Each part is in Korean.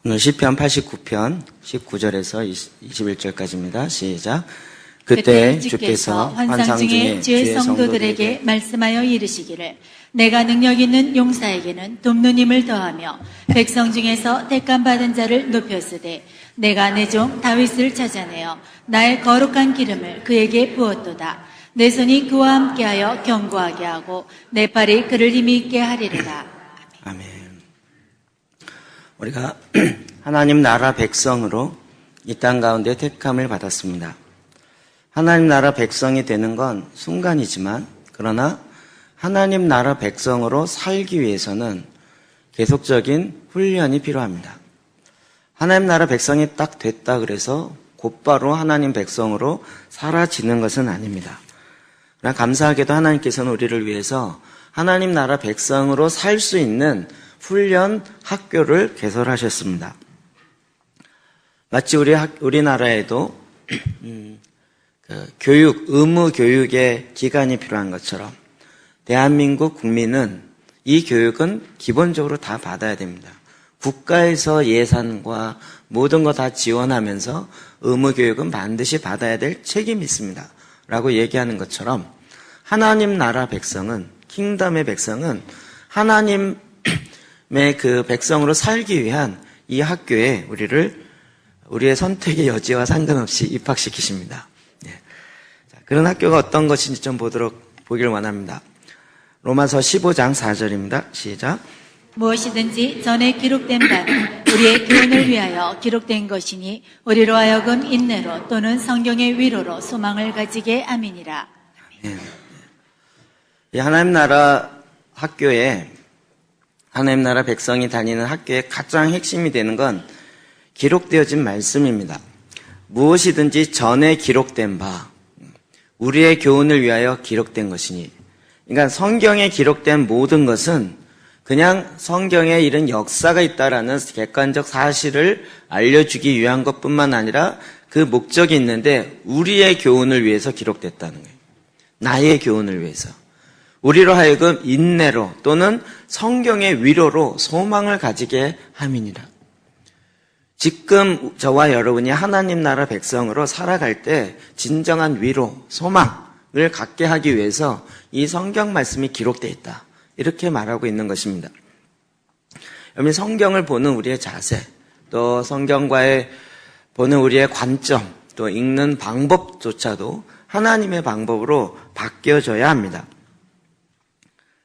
오늘 시편 89편 19절에서 21절까지입니다. 시작. 그때 주께서 환상 중에 주의 성도들에게 말씀하여 이르시기를 내가 능력 있는 용사에게는 돕는 힘을 더하며 백성 중에서 택감받은 자를 높였으되 내가 내 종 다윗을 찾아내어 나의 거룩한 기름을 그에게 부었도다. 내 손이 그와 함께하여 견고하게 하고 내 팔이 그를 힘이 있게 하리로다. 아멘. 우리가 하나님 나라 백성으로 이 땅 가운데 택함을 받았습니다. 하나님 나라 백성이 되는 건 순간이지만 그러나 하나님 나라 백성으로 살기 위해서는 계속적인 훈련이 필요합니다. 하나님 나라 백성이 딱 됐다 그래서 곧바로 하나님 백성으로 사라지는 것은 아닙니다. 그러나 감사하게도 하나님께서는 우리를 위해서 하나님 나라 백성으로 살 수 있는 훈련 학교를 개설하셨습니다. 마치 우리나라에도 의무 교육의 기간이 필요한 것처럼 대한민국 국민은 이 교육은 기본적으로 다 받아야 됩니다. 국가에서 예산과 모든 거 다 지원하면서 의무 교육은 반드시 받아야 될 책임이 있습니다. 라고 얘기하는 것처럼 하나님 나라 백성은, 킹덤의 백성은 하나님의 그 백성으로 살기 위한 이 학교에 우리의 선택의 여지와 상관없이 입학시키십니다. 그런 학교가 어떤 것인지 좀 보기를 원합니다. 로마서 15장 4절입니다. 시작. 무엇이든지 전에 기록된 바는 우리의 교훈을 위하여 기록된 것이니 우리로 하여금 인내로 또는 성경의 위로로 소망을 가지게 함이니라. 이 하나님 나라 학교에 하나님 나라 백성이 다니는 학교의 가장 핵심이 되는 건 기록되어진 말씀입니다. 무엇이든지 전에 기록된 바, 우리의 교훈을 위하여 기록된 것이니, 그러니까 성경에 기록된 모든 것은 그냥 성경에 이런 역사가 있다라는 객관적 사실을 알려주기 위한 것뿐만 아니라 그 목적이 있는데 우리의 교훈을 위해서 기록됐다는 거예요. 나의 교훈을 위해서. 우리로 하여금 인내로 또는 성경의 위로로 소망을 가지게 함이니라. 지금 저와 여러분이 하나님 나라 백성으로 살아갈 때 진정한 위로, 소망을 갖게 하기 위해서 이 성경 말씀이 기록되어 있다. 이렇게 말하고 있는 것입니다. 여러분, 성경을 보는 우리의 자세, 또 성경과의 보는 우리의 관점, 또 읽는 방법조차도 하나님의 방법으로 바뀌어져야 합니다.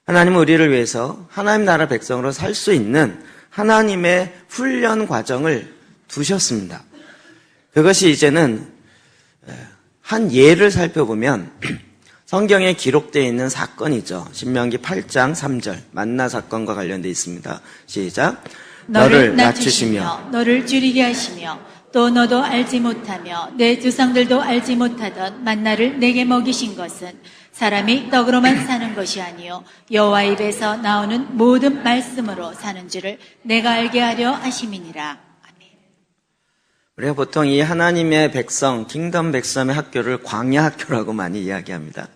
하나님은 우리를 위해서 하나님 나라 백성으로 살 수 있는 하나님의 훈련 과정을 두셨습니다. 그것이 이제는 한 예를 살펴보면 성경에 기록되어 있는 사건이죠. 신명기 8장 3절 만나 사건과 관련되어 있습니다. 시작. 너를 낮추시며 너를 줄이게 하시며 또 너도 알지 못하며 내 조상들도 알지 못하던 만나를 내게 먹이신 것은 사람이 떡으로만 사는 것이 아니요 여호와 입에서 나오는 모든 말씀으로 사는 줄을 내가 알게 하려 하심이니라. 아멘. 우리가 보통 이 하나님의 백성, 킹덤 백성의 학교를 광야 학교라고 많이 이야기합니다.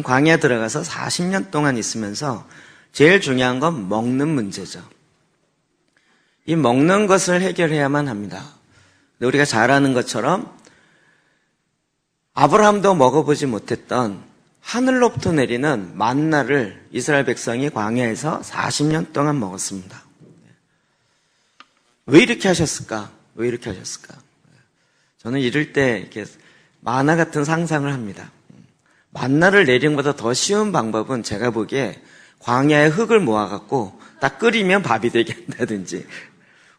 광야에 들어가서 40년 동안 있으면서 제일 중요한 건 먹는 문제죠. 이 먹는 것을 해결해야만 합니다. 우리가 잘 아는 것처럼 아브라함도 먹어보지 못했던 하늘로부터 내리는 만나를 이스라엘 백성이 광야에서 40년 동안 먹었습니다. 왜 이렇게 하셨을까? 왜 이렇게 하셨을까? 저는 이럴 때 이렇게 만화 같은 상상을 합니다. 만나를 내리는 것보다 더 쉬운 방법은 제가 보기에 광야에 흙을 모아갖고 딱 끓이면 밥이 되게 한다든지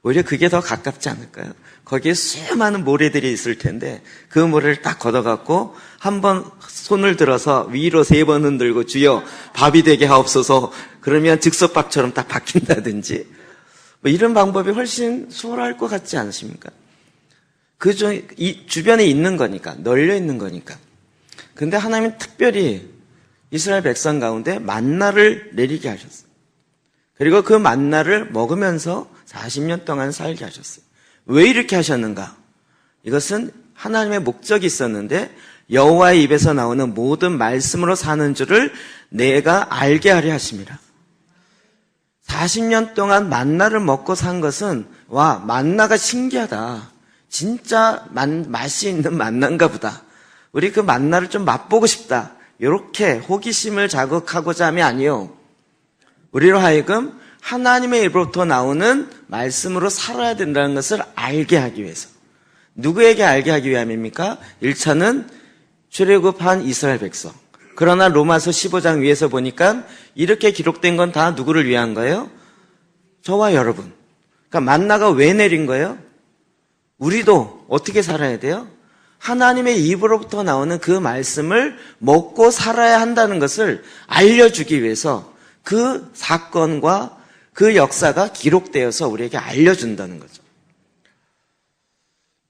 오히려 그게 더 가깝지 않을까요? 거기에 수많은 모래들이 있을 텐데 그 모래를 딱 걷어갖고 한번 손을 들어서 위로 3번 흔들고 주여 밥이 되게 하옵소서 그러면 즉석밥처럼 딱 바뀐다든지 뭐 이런 방법이 훨씬 수월할 것 같지 않으십니까? 이 주변에 있는 거니까, 널려 있는 거니까. 근데 하나님은 특별히 이스라엘 백성 가운데 만나를 내리게 하셨어요. 그리고 그 만나를 먹으면서 40년 동안 살게 하셨어요. 왜 이렇게 하셨는가? 이것은 하나님의 목적이 있었는데 여호와의 입에서 나오는 모든 말씀으로 사는 줄을 내가 알게 하려 하심이라. 40년 동안 만나를 먹고 산 것은 와, 만나가 신기하다. 진짜 맛이 있는 만나인가 보다. 우리 그 만나를 좀 맛보고 싶다. 이렇게 호기심을 자극하고자 함이 아니요. 우리로 하여금 하나님의 입으로부터 나오는 말씀으로 살아야 된다는 것을 알게 하기 위해서. 누구에게 알게 하기 위함입니까? 1차는 출애굽한 이스라엘 백성. 그러나 로마서 15장 위에서 보니까 이렇게 기록된 건 다 누구를 위한 거예요? 저와 여러분. 그러니까 만나가 왜 내린 거예요? 우리도 어떻게 살아야 돼요? 하나님의 입으로부터 나오는 그 말씀을 먹고 살아야 한다는 것을 알려주기 위해서 그 사건과 그 역사가 기록되어서 우리에게 알려준다는 거죠.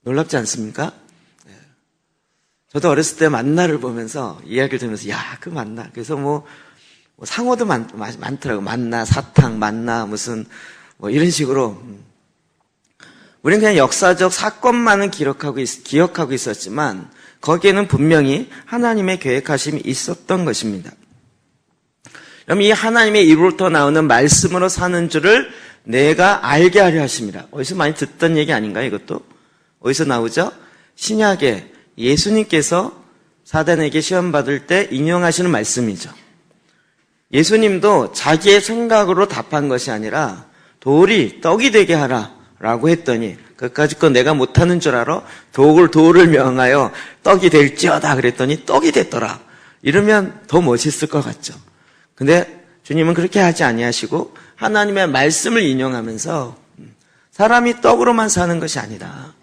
놀랍지 않습니까? 저도 어렸을 때 만나를 보면서 이야기를 들으면서 야, 그 만나. 그래서 뭐 상어도 많더라고. 만나, 사탕, 만나, 무슨 뭐 이런 식으로. 우리는 그냥 역사적 사건만은 기억하고 있었지만 거기에는 분명히 하나님의 계획하심이 있었던 것입니다. 그럼 이 하나님의 입으로부터 나오는 말씀으로 사는 줄을 내가 알게 하려 하십니다. 어디서 많이 듣던 얘기 아닌가요, 이것도? 어디서 나오죠? 신약에 예수님께서 사단에게 시험 받을 때 인용하시는 말씀이죠. 예수님도 자기의 생각으로 답한 것이 아니라 돌이 떡이 되게 하라 라고 했더니 그까짓 거 내가 못하는 줄 알아? 돌을 명하여 떡이 될지어다 그랬더니 떡이 됐더라. 이러면 더 멋있을 것 같죠. 근데 주님은 그렇게 하지 아니하시고 하나님의 말씀을 인용하면서 사람이 떡으로만 사는 것이 아니다.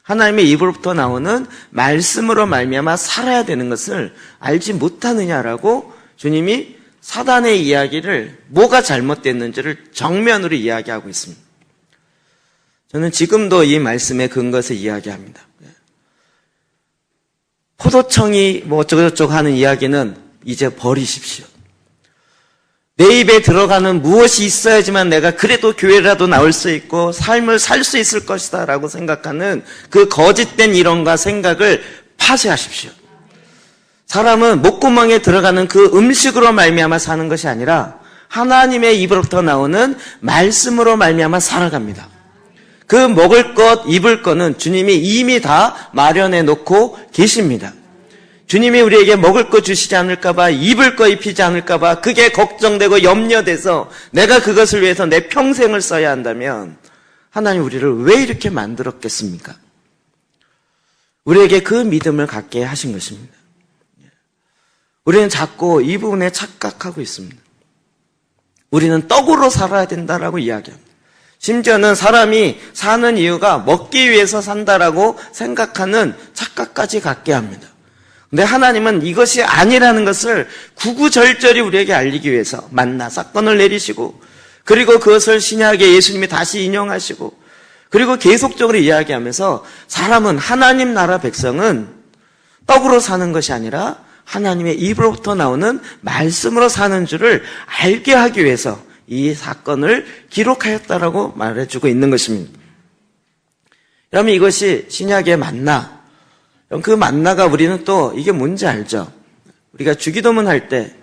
하나님의 입으로부터 나오는 말씀으로 말미암아 살아야 되는 것을 알지 못하느냐라고 주님이 사단의 이야기를 뭐가 잘못됐는지를 정면으로 이야기하고 있습니다. 저는 지금도 이 말씀의 근거에서 이야기합니다. 포도청이 뭐 어쩌고저쩌고 하는 이야기는 이제 버리십시오. 내 입에 들어가는 무엇이 있어야지만 내가 그래도 교회라도 나올 수 있고 삶을 살 수 있을 것이다 라고 생각하는 그 거짓된 이론과 생각을 파쇄하십시오. 사람은 목구멍에 들어가는 그 음식으로 말미암아 사는 것이 아니라 하나님의 입으로부터 나오는 말씀으로 말미암아 살아갑니다. 그 먹을 것, 입을 것은 주님이 이미 다 마련해 놓고 계십니다. 주님이 우리에게 먹을 거 주시지 않을까봐, 입을 거 입히지 않을까봐 그게 걱정되고 염려돼서 내가 그것을 위해서 내 평생을 써야 한다면 하나님 우리를 왜 이렇게 만들었겠습니까? 우리에게 그 믿음을 갖게 하신 것입니다. 우리는 자꾸 이 부분에 착각하고 있습니다. 우리는 떡으로 살아야 된다라고 이야기합니다. 심지어는 사람이 사는 이유가 먹기 위해서 산다라고 생각하는 착각까지 갖게 합니다. 근데 하나님은 이것이 아니라는 것을 구구절절히 우리에게 알리기 위해서 만나 사건을 내리시고 그리고 그것을 신약에 예수님이 다시 인용하시고 그리고 계속적으로 이야기하면서 사람은 하나님 나라 백성은 떡으로 사는 것이 아니라 하나님의 입으로부터 나오는 말씀으로 사는 줄을 알게 하기 위해서 이 사건을 기록하였다라고 말해주고 있는 것입니다. 그러면 이것이 신약의 만나. 그 만나가 우리는 또 이게 뭔지 알죠? 우리가 주기도문 할 때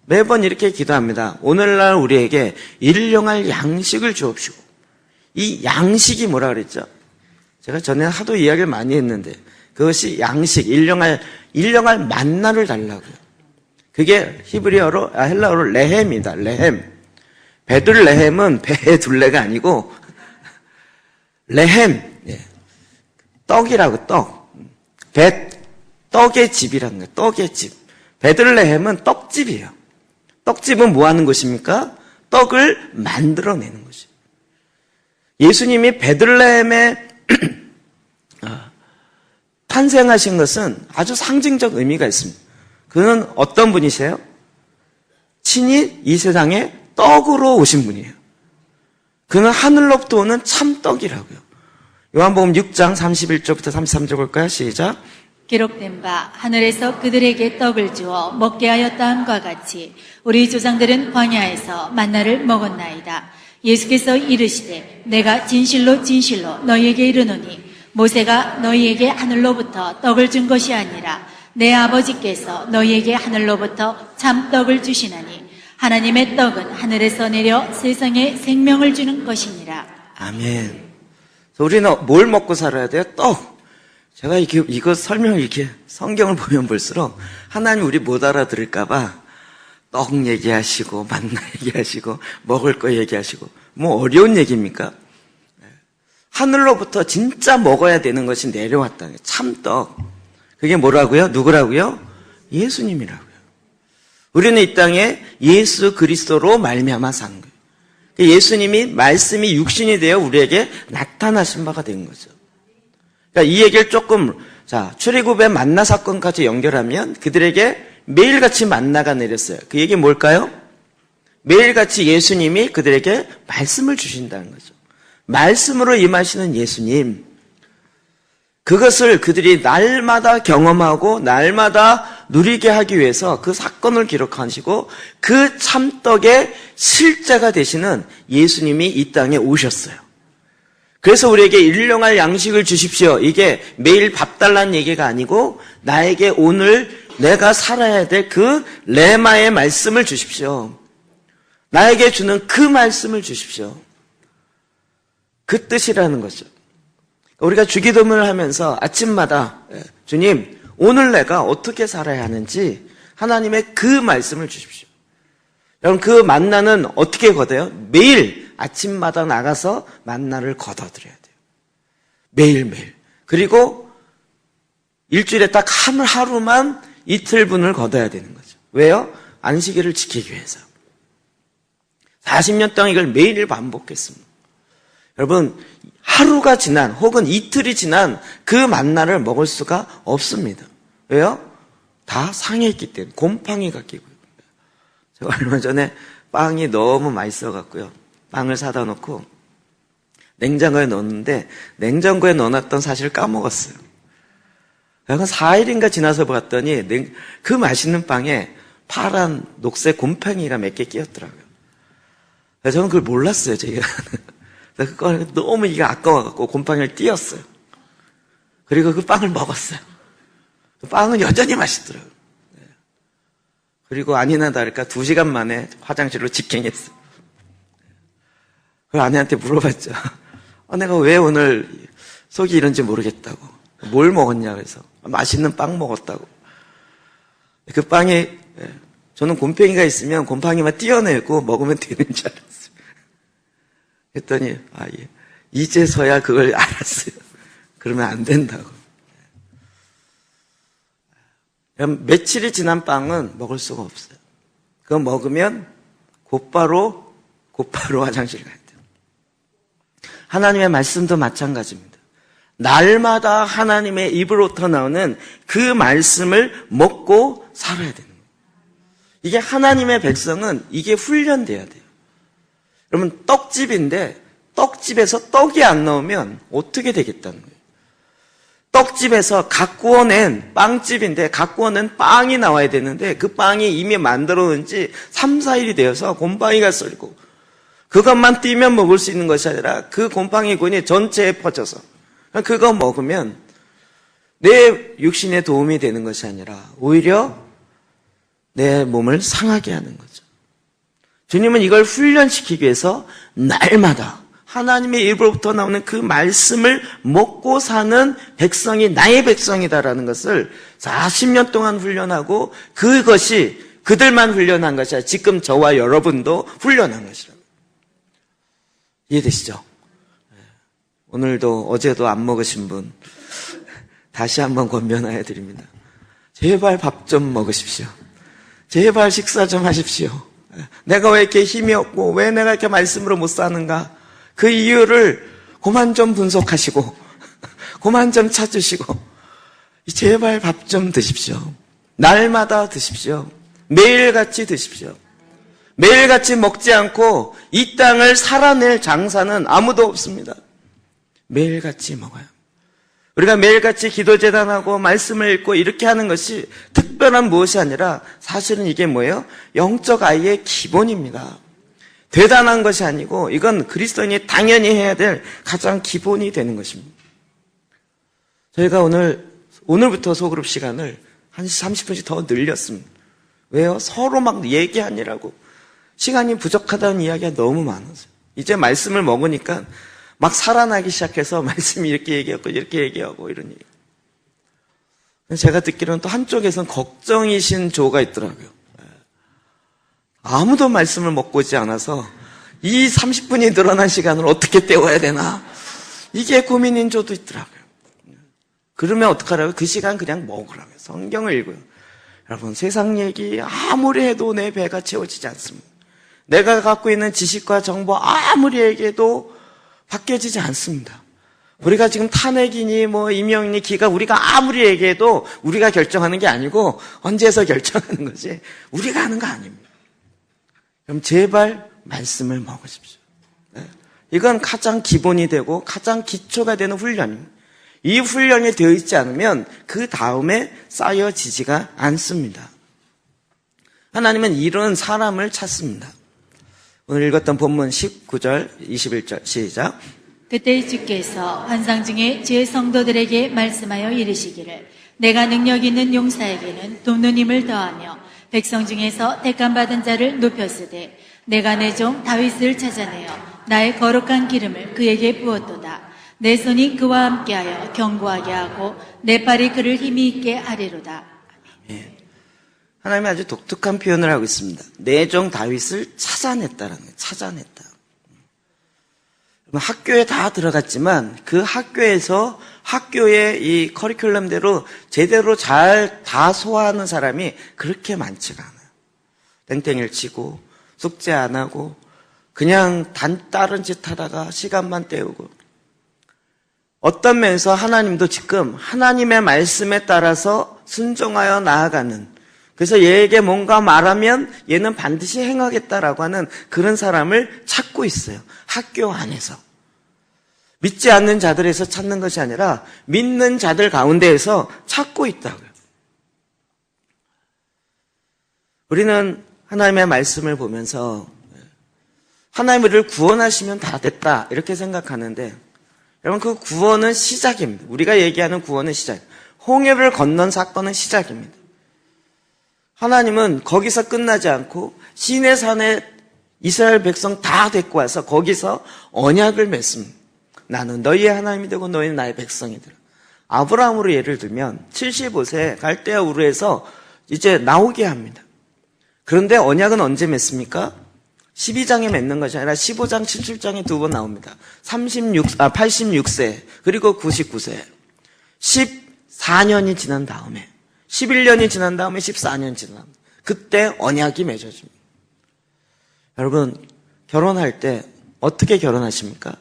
매번 이렇게 기도합니다. 오늘날 우리에게 일용할 양식을 주옵시고. 이 양식이 뭐라 그랬죠? 제가 전에 하도 이야기를 많이 했는데 그것이 양식, 일용할 만나를 달라고요. 그게 헬라어로 레헴이다. 레헴. 베들레헴은 배의 둘레가 아니고 레헴. 떡이라고 떡. 떡의 집이라는 거예요. 떡의 집. 베들레헴은 떡집이에요. 떡집은 뭐 하는 곳입니까? 떡을 만들어내는 것이에요. 예수님이 베들레헴에 탄생하신 것은 아주 상징적 의미가 있습니다. 그는 어떤 분이세요? 친히 이 세상에 떡으로 오신 분이에요. 그는 하늘로부터 오는 참떡이라고요. 요한복음 6장 31절부터 33절 볼까요? 시작. 기록된 바 하늘에서 그들에게 떡을 주어 먹게 하였다함과 같이 우리 조상들은 광야에서 만나를 먹었나이다. 예수께서 이르시되 내가 진실로 진실로 너희에게 이르노니 모세가 너희에게 하늘로부터 떡을 준 것이 아니라 내 아버지께서 너희에게 하늘로부터 참떡을 주시나니 하나님의 떡은 하늘에서 내려 세상에 생명을 주는 것이니라. 아멘. 그래서 우리는 뭘 먹고 살아야 돼요? 떡. 제가 이거 설명을 이렇게 성경을 보면 볼수록 하나님 우리 못 알아들을까봐 떡 얘기하시고 만나 얘기하시고 먹을 거 얘기하시고 뭐 어려운 얘기입니까? 하늘로부터 진짜 먹어야 되는 것이 내려왔다는 거예요. 참떡. 그게 뭐라고요? 누구라고요? 예수님이라고요. 우리는 이 땅에 예수 그리스도로 말미암아 사는 거예요. 예수님이 말씀이 육신이 되어 우리에게 나타나신 바가 된 거죠. 그러니까 이 얘기를 조금 출애굽의 만나 사건까지 연결하면 그들에게 매일같이 만나가 내렸어요. 그 얘기 뭘까요? 매일같이 예수님이 그들에게 말씀을 주신다는 거죠. 말씀으로 임하시는 예수님, 그것을 그들이 날마다 경험하고 날마다 누리게 하기 위해서 그 사건을 기록하시고 그 참떡의 실제가 되시는 예수님이 이 땅에 오셨어요. 그래서 우리에게 일용할 양식을 주십시오. 이게 매일 밥 달라는 얘기가 아니고 나에게 오늘 내가 살아야 될 그 레마의 말씀을 주십시오. 나에게 주는 그 말씀을 주십시오. 그 뜻이라는 거죠. 우리가 주기도문을 하면서 아침마다 주님, 오늘 내가 어떻게 살아야 하는지 하나님의 그 말씀을 주십시오. 여러분, 그 만나는 어떻게 거둬요? 매일 아침마다 나가서 만나를 거둬들여야 돼요. 매일매일. 그리고 일주일에 딱 하루만 이틀분을 거둬야 되는 거죠. 왜요? 안식일을 지키기 위해서. 40년 동안 이걸 매일 반복했습니다. 여러분, 하루가 지난 혹은 이틀이 지난 그 만나를 먹을 수가 없습니다. 왜요? 다 상했기 때문에. 곰팡이가 끼고요. 제가 얼마 전에 빵이 너무 맛있어갖고요. 빵을 사다 놓고 냉장고에 넣었는데 냉장고에 넣어놨던 사실을 까먹었어요. 약간 4일인가 지나서 봤더니 그 맛있는 빵에 파란 녹색 곰팡이가 몇 개 끼었더라고요. 저는 그걸 몰랐어요, 제가. 그거 너무 이게 아까워갖고 곰팡이를 띄었어요. 그리고 그 빵을 먹었어요. 그 빵은 여전히 맛있더라고요. 그리고 아니나 다를까 2시간 만에 화장실로 직행했어요. 그 아내한테 물어봤죠. 내가 왜 오늘 속이 이런지 모르겠다고. 뭘 먹었냐 그래서 맛있는 빵 먹었다고. 그 빵에 저는 곰팡이가 있으면 곰팡이만 띄어내고 먹으면 되는 줄 알았어요. 했더니 예. 이제서야 그걸 알았어요. 그러면 안 된다고. 며칠이 지난 빵은 먹을 수가 없어요. 그거 먹으면 곧바로 화장실 가야 돼요. 하나님의 말씀도 마찬가지입니다. 날마다 하나님의 입으로부터 나오는 그 말씀을 먹고 살아야 되는 거예요. 이게 하나님의 백성은 이게 훈련돼야 돼요. 여러분, 떡집인데 떡집에서 떡이 안 나오면 어떻게 되겠다는 거예요? 떡집에서 갖고 낸 빵집인데 갖고 낸 빵이 나와야 되는데 그 빵이 이미 만들어 놓은 지 3, 4일이 되어서 곰팡이가 썰고 그것만 띄면 먹을 수 있는 것이 아니라 그 곰팡이군이 전체에 퍼져서 그거 먹으면 내 육신에 도움이 되는 것이 아니라 오히려 내 몸을 상하게 하는 거죠. 주님은 이걸 훈련시키기 위해서 날마다 하나님의 입으로부터 나오는 그 말씀을 먹고 사는 백성이 나의 백성이다라는 것을 40년 동안 훈련하고 그것이 그들만 훈련한 것이 아니라 지금 저와 여러분도 훈련한 것이라고. 이해되시죠? 오늘도 어제도 안 먹으신 분 다시 한번 권면하여 드립니다. 제발 밥 좀 먹으십시오. 제발 식사 좀 하십시오. 내가 왜 이렇게 힘이 없고 왜 내가 이렇게 말씀으로 못 사는가? 그 이유를 그만 좀 분석하시고 그만 좀 찾으시고 제발 밥 좀 드십시오. 날마다 드십시오. 매일같이 드십시오. 매일같이 먹지 않고 이 땅을 살아낼 장사는 아무도 없습니다. 매일같이 먹어요. 우리가 매일같이 기도재단하고 말씀을 읽고 이렇게 하는 것이 특별한 무엇이 아니라 사실은 이게 뭐예요? 영적 아이의 기본입니다. 대단한 것이 아니고 이건 그리스도인이 당연히 해야 될 가장 기본이 되는 것입니다. 저희가 오늘부터 소그룹 시간을 한 30분씩 더 늘렸습니다. 왜요? 서로 막 얘기하느라고. 시간이 부족하다는 이야기가 너무 많아서 이제 말씀을 먹으니까 막 살아나기 시작해서 말씀이 이렇게 얘기하고 이렇게 얘기하고 이런 얘기. 제가 듣기로는 또 한쪽에서는 걱정이신 조가 있더라고요. 아무도 말씀을 먹고 있지 않아서 이 30분이 늘어난 시간을 어떻게 때워야 되나, 이게 고민인 조도 있더라고요. 그러면 어떡하라고요? 그 시간 그냥 먹으라고요. 성경을 읽어요. 여러분, 세상 얘기 아무리 해도 내 배가 채워지지 않습니다. 내가 갖고 있는 지식과 정보 아무리 얘기해도 바뀌어지지 않습니다. 우리가 지금 탄핵이니 뭐 임명이니 기가 우리가 아무리 얘기해도 우리가 결정하는 게 아니고 언제서 결정하는 거지 우리가 하는 거 아닙니다. 그럼 제발 말씀을 먹으십시오. 이건 가장 기본이 되고 가장 기초가 되는 훈련입니다. 이 훈련이 되어 있지 않으면 그 다음에 쌓여지지가 않습니다. 하나님은 이런 사람을 찾습니다. 오늘 읽었던 본문 19절, 21절 시작. 그때 주께서 환상 중에 주의 성도들에게 말씀하여 이르시기를 내가 능력 있는 용사에게는 돕는 힘을 더하며 백성 중에서 택함받은 자를 높였으되 내가 내 종 다윗을 찾아내어 나의 거룩한 기름을 그에게 부었도다. 내 손이 그와 함께하여 견고하게 하고 내 팔이 그를 힘이 있게 하리로다. 아멘. 하나님이 아주 독특한 표현을 하고 있습니다. 내 종 다윗을 찾아냈다라는 거예요. 찾아냈다. 학교에 다 들어갔지만 그 학교에서 학교의 이 커리큘럼대로 제대로 잘 다 소화하는 사람이 그렇게 많지가 않아요. 땡땡이를 치고 숙제 안 하고 그냥 다른 짓 하다가 시간만 때우고, 어떤 면에서 하나님도 지금 하나님의 말씀에 따라서 순종하여 나아가는, 그래서 얘에게 뭔가 말하면 얘는 반드시 행하겠다라고 하는 그런 사람을 찾고 있어요. 학교 안에서. 믿지 않는 자들에서 찾는 것이 아니라 믿는 자들 가운데에서 찾고 있다고요. 우리는 하나님의 말씀을 보면서 하나님 우리를 구원하시면 다 됐다 이렇게 생각하는데, 여러분, 그 구원은 시작입니다. 우리가 얘기하는 구원은 시작. 홍해를 건넌 사건은 시작입니다. 하나님은 거기서 끝나지 않고 시내산에 이스라엘 백성 다 데리고 와서 거기서 언약을 맺습니다. 나는 너희의 하나님이 되고 너희는 나의 백성이 되라. 아브라함으로 예를 들면 75세 갈대아 우르에서 이제 나오게 합니다. 그런데 언약은 언제 맺습니까? 12장에 맺는 것이 아니라 15장, 17장에 두 번 나옵니다. 86세, 그리고 99세. 14년이 지난 다음에, 11년이 지난 다음에 14년 지난, 그때 언약이 맺어집니다. 여러분, 결혼할 때 어떻게 결혼하십니까?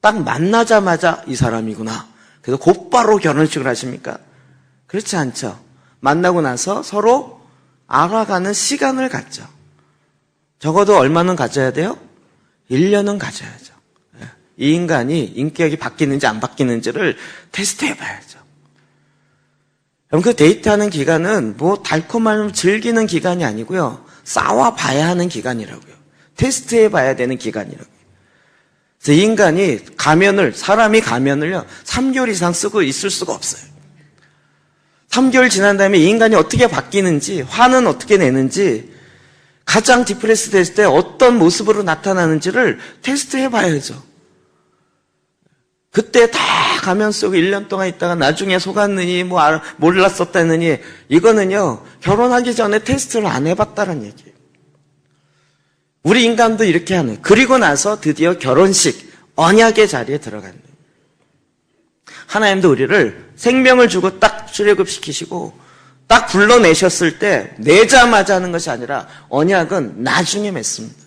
딱 만나자마자 이 사람이구나. 그래서 곧바로 결혼식을 하십니까? 그렇지 않죠. 만나고 나서 서로 알아가는 시간을 갖죠. 적어도 얼마는 가져야 돼요? 1년은 가져야죠. 이 인간이 인격이 바뀌는지 안 바뀌는지를 테스트해 봐야죠. 그럼 그 데이트하는 기간은 뭐 달콤함을 즐기는 기간이 아니고요. 싸워봐야 하는 기간이라고요. 테스트해 봐야 되는 기간이라고요. 그래서 이 인간이 사람이 가면을요, 3개월 이상 쓰고 있을 수가 없어요. 3개월 지난 다음에 이 인간이 어떻게 바뀌는지, 화는 어떻게 내는지, 가장 디프레스 됐을 때 어떤 모습으로 나타나는지를 테스트해 봐야죠. 그때 다 가면 속에 1년 동안 있다가 나중에 속았느니 몰랐었다느니, 이거는요 결혼하기 전에 테스트를 안 해봤다는 얘기예요. 우리 인간도 이렇게 하는. 그리고 나서 드디어 결혼식, 언약의 자리에 들어가는 거예요. 하나님도 우리를 생명을 주고 딱 출애굽시키시고 딱 불러내셨을 때 내자마자 하는 것이 아니라 언약은 나중에 맺습니다.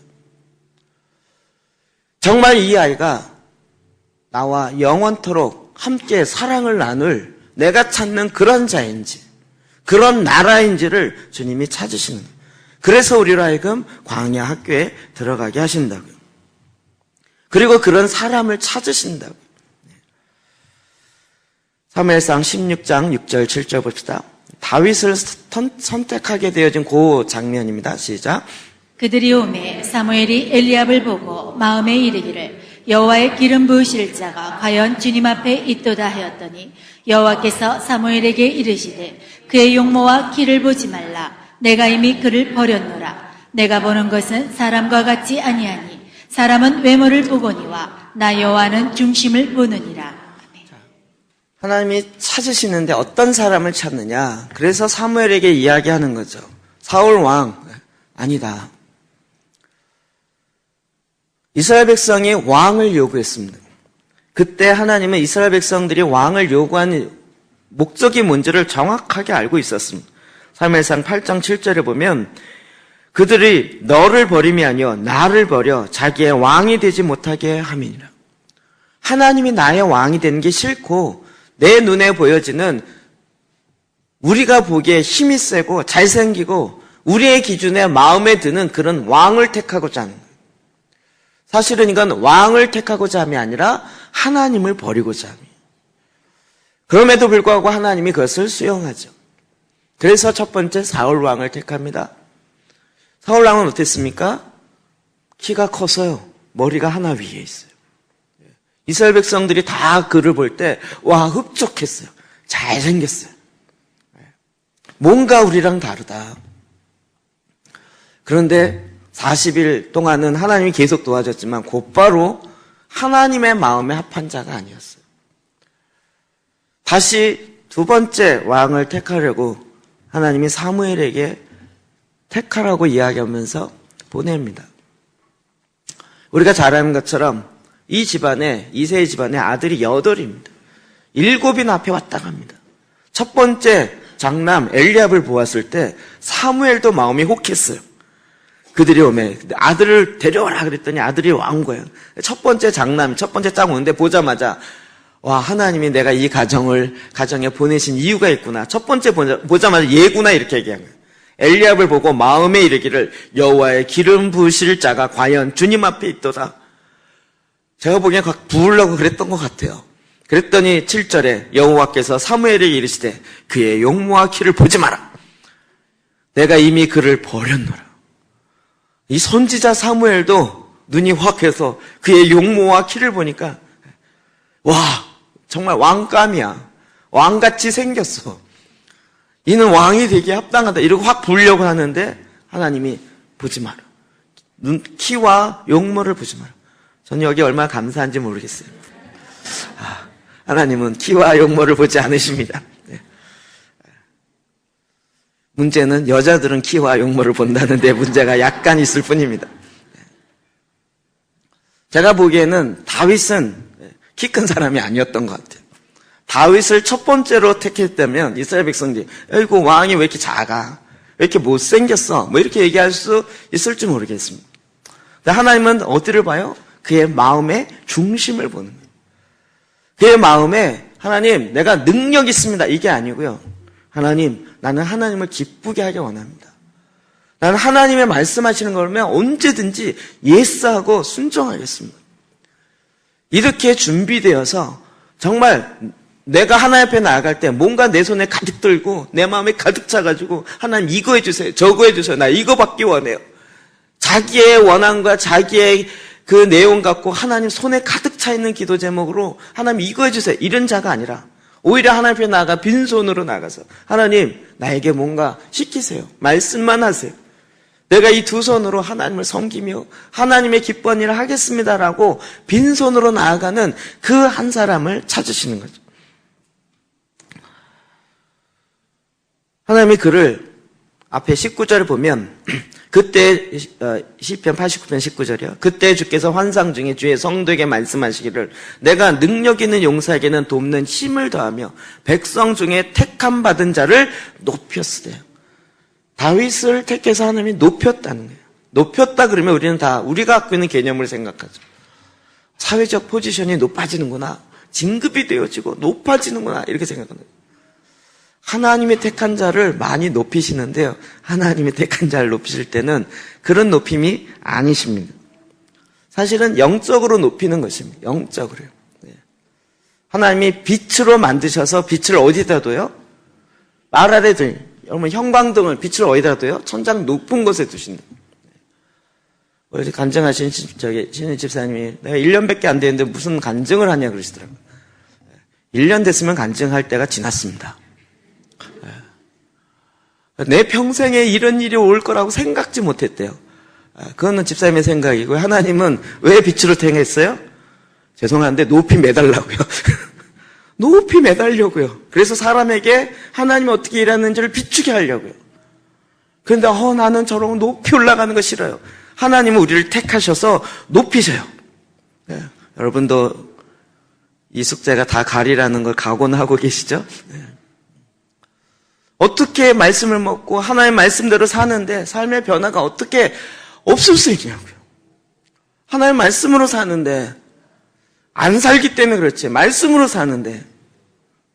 정말 이 아이가 나와 영원토록 함께 사랑을 나눌 내가 찾는 그런 자인지, 그런 나라인지를 주님이 찾으시는 거예요. 그래서 우리로 하여금 광야 학교에 들어가게 하신다고요. 그리고 그런 사람을 찾으신다고요. 사무엘상 16장 6절 7절 봅시다. 다윗을 선택하게 되어진 그 장면입니다. 시작. 그들이 오매 사무엘이 엘리압을 보고 마음에 이르기를 여호와의 기름 부으실 자가 과연 주님 앞에 있도다 하였더니 여호와께서 사무엘에게 이르시되 그의 용모와 키를 보지 말라. 내가 이미 그를 버렸노라. 내가 보는 것은 사람과 같지 아니하니 사람은 외모를 보거니와 나 여호와는 중심을 보느니라. 아멘. 하나님이 찾으시는데 어떤 사람을 찾느냐? 그래서 사무엘에게 이야기하는 거죠. 사울 왕 아니다. 이스라엘 백성이 왕을 요구했습니다. 그때 하나님은 이스라엘 백성들이 왕을 요구한 목적이 뭔지를 정확하게 알고 있었습니다. 사무엘상 8장 7절에 보면 그들이 너를 버림이 아니요 나를 버려 자기의 왕이 되지 못하게 함이니라. 하나님이 나의 왕이 되는 게 싫고 내 눈에 보여지는 우리가 보기에 힘이 세고 잘생기고 우리의 기준에 마음에 드는 그런 왕을 택하고자 하는 거예요. 사실은 이건 왕을 택하고자 함이 아니라 하나님을 버리고자 함이에요. 그럼에도 불구하고 하나님이 그것을 수용하죠. 그래서 첫 번째 사울 왕을 택합니다. 사울 왕은 어땠습니까? 키가 커서요. 머리가 하나 위에 있어요. 이스라엘 백성들이 다 그를 볼 때 와 흡족했어요. 잘생겼어요. 뭔가 우리랑 다르다. 그런데 40일 동안은 하나님이 계속 도와줬지만 곧바로 하나님의 마음에 합한 자가 아니었어요. 다시 두 번째 왕을 택하려고 하나님이 사무엘에게 택하라고 이야기하면서 보냅니다. 우리가 잘 아는 것처럼 이 집안에, 이새의 집안에 아들이 8입니다. 7인 앞에 왔다 갑니다. 첫 번째 장남 엘리압을 보았을 때 사무엘도 마음이 혹했어요. 그들이 오면 아들을 데려와라 그랬더니 아들이 온 거예요. 첫 번째 장남, 첫 번째 짝 오는데 보자마자 와, 하나님이 내가 이 가정에 보내신 이유가 있구나. 첫 번째 보자마자 얘구나 이렇게 얘기한 거예요. 엘리압을 보고 마음에 이르기를 여호와의 기름 부으실 자가 과연 주님 앞에 있도다. 제가 보기엔 부으려고 그랬던 것 같아요. 그랬더니 7절에 여호와께서 사무엘에게 이르시되 그의 용모와 키를 보지 마라. 내가 이미 그를 버렸노라. 이 선지자 사무엘도 눈이 확 해서 그의 용모와 키를 보니까 와, 정말 왕감이야. 왕같이 생겼어. 이는 왕이 되기에 합당하다. 이러고 확 보려고 하는데 하나님이 보지 마라. 키와 용모를 보지 마라. 저는 여기 얼마나 감사한지 모르겠어요. 하나님은 키와 용모를 보지 않으십니다. 네. 문제는 여자들은 키와 용모를 본다는데 문제가 약간 있을 뿐입니다. 제가 보기에는 다윗은 키 큰 사람이 아니었던 것 같아요. 다윗을 첫 번째로 택했다면 이스라엘 백성들이 아이고 왕이 왜 이렇게 작아? 왜 이렇게 못생겼어? 뭐 이렇게 얘기할 수 있을지 모르겠습니다. 근데 하나님은 어디를 봐요? 그의 마음의 중심을 보는 거예요. 그의 마음에 하나님 내가 능력 있습니다. 이게 아니고요. 하나님 나는 하나님을 기쁘게 하기 원합니다. 나는 하나님의 말씀하시는 거면 언제든지 예스하고 순종하겠습니다. 이렇게 준비되어서 정말 내가 하나님 앞에 나아갈 때 뭔가 내 손에 가득 들고 내 마음에 가득 차가지고 하나님 이거 해주세요. 저거 해주세요. 나 이거 받기 원해요. 자기의 원함과 자기의 그 내용 갖고 하나님 손에 가득 차 있는 기도 제목으로 하나님 이거 해주세요. 이런 자가 아니라 오히려 하나님 앞에 나아가 빈손으로 나가서 하나님 나에게 뭔가 시키세요. 말씀만 하세요. 내가 이 두 손으로 하나님을 섬기며 하나님의 기뻐하는 일을 하겠습니다라고 빈손으로 나아가는 그 한 사람을 찾으시는 거죠. 하나님이 그를 앞에 19절을 보면 그때 시편 89편 19절이요. 그때 주께서 환상 중에 주의 성도에게 말씀하시기를 내가 능력 있는 용사에게는 돕는 힘을 더하며 백성 중에 택함 받은 자를 높였으되 다윗을 택해서 하나님이 높였다는 거예요. 높였다 그러면 우리는 다 우리가 갖고 있는 개념을 생각하죠. 사회적 포지션이 높아지는구나. 진급이 되어지고 높아지는구나. 이렇게 생각합니다. 하나님이 택한 자를 많이 높이시는데요. 하나님이 택한 자를 높이실 때는 그런 높임이 아니십니다. 사실은 영적으로 높이는 것입니다. 영적으로요. 하나님이 빛으로 만드셔서 빛을 어디다 둬요? 말 아래 둬요. 여러분 형광등을 빛을 어디다 둬요? 천장 높은 곳에 두신다. 어제 간증하신 신의 집사님이 내가 1년밖에 안 됐는데 무슨 간증을 하냐 그러시더라고요. 1년 됐으면 간증할 때가 지났습니다. 내 평생에 이런 일이 올 거라고 생각지 못했대요. 그거는 집사님의 생각이고요. 하나님은 왜 빛으로 택했어요? 죄송한데 높이 매달라고요. 높이 매달려고요. 그래서 사람에게 하나님이 어떻게 일하는지를 비추게 하려고요. 그런데 나는 저런 높이 올라가는 거 싫어요. 하나님은 우리를 택하셔서 높이셔요. 네. 여러분도 이 숙제가 다 가리라는 걸 각오는 하고 계시죠? 네. 어떻게 말씀을 먹고 하나님의 말씀대로 사는데 삶의 변화가 어떻게 없을 수 있냐고요. 하나님의 말씀으로 사는데 안 살기 때문에 그렇지. 말씀으로 사는데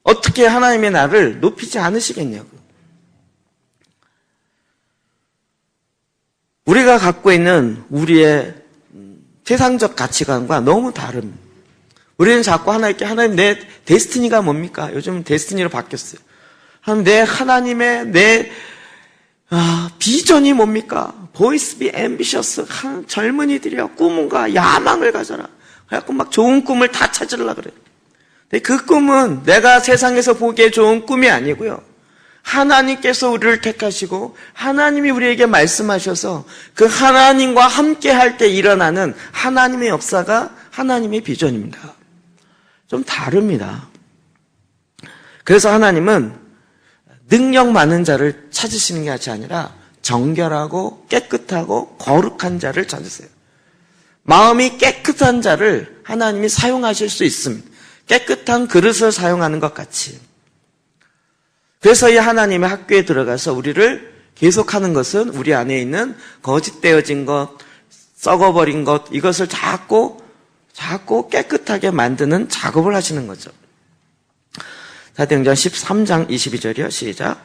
어떻게 하나님의 나를 높이지 않으시겠냐고요. 우리가 갖고 있는 우리의 세상적 가치관과 너무 다릅니다. 우리는 자꾸 하나님 내 데스티니가 뭡니까? 요즘 데스티니로 바뀌었어요. 하나님의 내 비전이 뭡니까? Boys be ambitious. 젊은이들이여 꿈과 야망을 가져라. 그래갖고 막 좋은 꿈을 다 찾으려고 그래요. 근데 그 꿈은 내가 세상에서 보기에 좋은 꿈이 아니고요. 하나님께서 우리를 택하시고 하나님이 우리에게 말씀하셔서 그 하나님과 함께 할 때 일어나는 하나님의 역사가 하나님의 비전입니다. 좀 다릅니다. 그래서 하나님은 능력 많은 자를 찾으시는 게 아니라 정결하고 깨끗하고 거룩한 자를 찾으세요. 마음이 깨끗한 자를 하나님이 사용하실 수 있습니다. 깨끗한 그릇을 사용하는 것 같이. 그래서 이 하나님의 학교에 들어가서 우리를 계속하는 것은 우리 안에 있는 거짓되어진 것, 썩어버린 것, 이것을 자꾸 깨끗하게 만드는 작업을 하시는 거죠. 사도행전 13장 22절이요. 시작.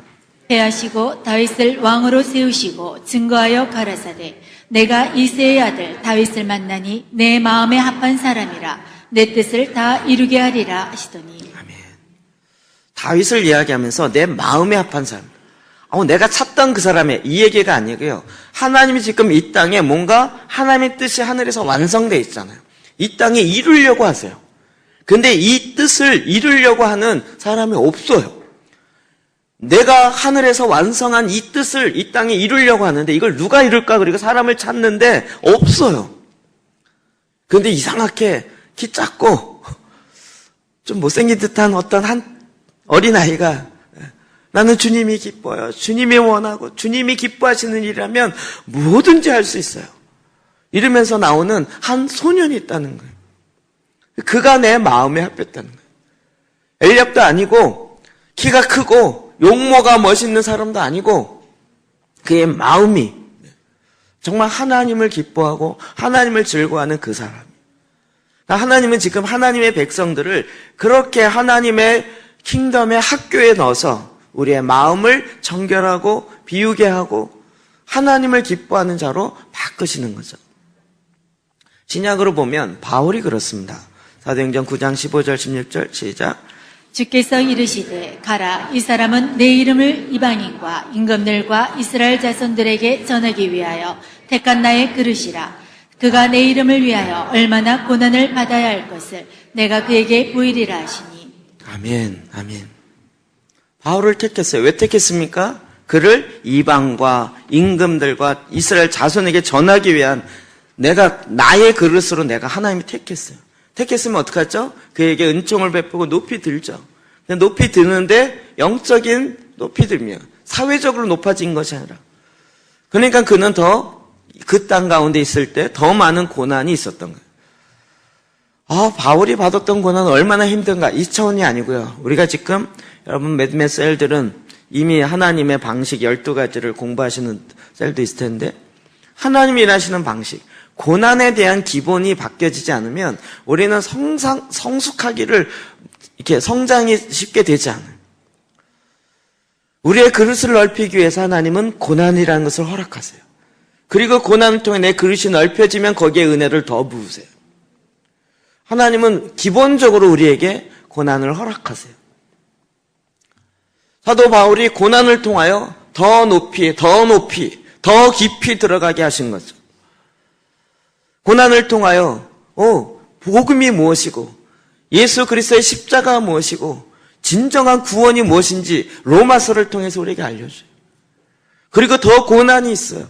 해하시고 다윗을 왕으로 세우시고 증거하여 가라사대 내가 이새의 아들 다윗을 만나니 내 마음에 합한 사람이라 내 뜻을 다 이루게 하리라 하시더니. 아멘. 다윗을 이야기하면서 내 마음에 합한 사람. 내가 찾던 그 사람의 이 얘기가 아니고요. 하나님이 지금 이 땅에 뭔가 하나님의 뜻이 하늘에서 완성되어 있잖아요. 이 땅에 이루려고 하세요. 근데 이 뜻을 이루려고 하는 사람이 없어요. 내가 하늘에서 완성한 이 뜻을 이 땅에 이루려고 하는데 이걸 누가 이룰까? 그리고 사람을 찾는데 없어요. 그런데 이상하게 키 작고 좀 못생긴 듯한 어떤 한 어린아이가 나는 주님이 기뻐요. 주님이 원하고 주님이 기뻐하시는 일이라면 뭐든지 할 수 있어요. 이러면서 나오는 한 소년이 있다는 거예요. 그가 내 마음에 합했다는 거예요. 엘리압도 아니고 키가 크고 용모가 멋있는 사람도 아니고 그의 마음이 정말 하나님을 기뻐하고 하나님을 즐거워하는 그 사람. 하나님은 지금 하나님의 백성들을 그렇게 하나님의 킹덤의 학교에 넣어서 우리의 마음을 정결하고 비우게 하고 하나님을 기뻐하는 자로 바꾸시는 거죠. 신약으로 보면 바울이 그렇습니다. 사도행전 9장 15절 16절 시작. 주께서 이르시되 가라 이 사람은 내 이름을 이방인과 임금들과 이스라엘 자손들에게 전하기 위하여 택한 나의 그릇이라. 그가 내 이름을 위하여 얼마나 고난을 받아야 할 것을 내가 그에게 보이리라 하시니. 아멘. 아멘. 바울을 택했어요. 왜 택했습니까? 그를 이방과 임금들과 이스라엘 자손에게 전하기 위한 나의 그릇으로 내가 하나님이 택했어요. 택했으면 어떡하죠? 그에게 은총을 베푸고 높이 들죠. 높이 드는데 영적인 높이 들며 사회적으로 높아진 것이 아니라 그러니까 그는 더 그 땅 가운데 있을 때 더 많은 고난이 있었던 거예요. 바울이 받았던 고난은 얼마나 힘든가 이 차원이 아니고요. 우리가 지금 여러분 몇몇 셀들은 이미 하나님의 방식 12가지를 공부하시는 셀도 있을 텐데 하나님이 일하시는 방식 고난에 대한 기본이 바뀌어지지 않으면 우리는 성숙하기를 이렇게 성장이 쉽게 되지 않아요. 우리의 그릇을 넓히기 위해서 하나님은 고난이라는 것을 허락하세요. 그리고 고난을 통해 내 그릇이 넓혀지면 거기에 은혜를 더 부으세요. 하나님은 기본적으로 우리에게 고난을 허락하세요. 사도 바울이 고난을 통하여 더 높이, 더 깊이 들어가게 하신 거죠. 고난을 통하여 복음이 무엇이고 예수 그리스도의 십자가가 무엇이고 진정한 구원이 무엇인지 로마서를 통해서 우리에게 알려줘요. 그리고 더 고난이 있어요.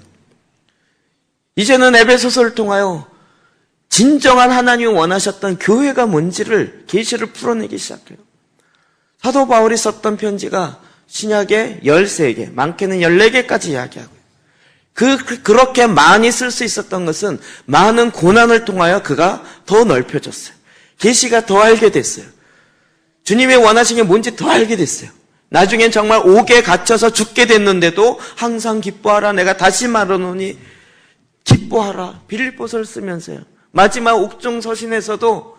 이제는 에베소서를 통하여 진정한 하나님이 원하셨던 교회가 뭔지를 계시를 풀어내기 시작해요. 사도 바울이 썼던 편지가 신약에 13개, 많게는 14개까지 이야기하고요. 그렇게 많이 쓸 수 있었던 것은 많은 고난을 통하여 그가 더 넓혀졌어요. 계시가 더 알게 됐어요. 주님이 원하신 게 뭔지 더 알게 됐어요. 나중엔 정말 옥에 갇혀서 죽게 됐는데도 항상 기뻐하라. 내가 다시 말하노니 기뻐하라. 빌립보서를 쓰면서요. 마지막 옥중 서신에서도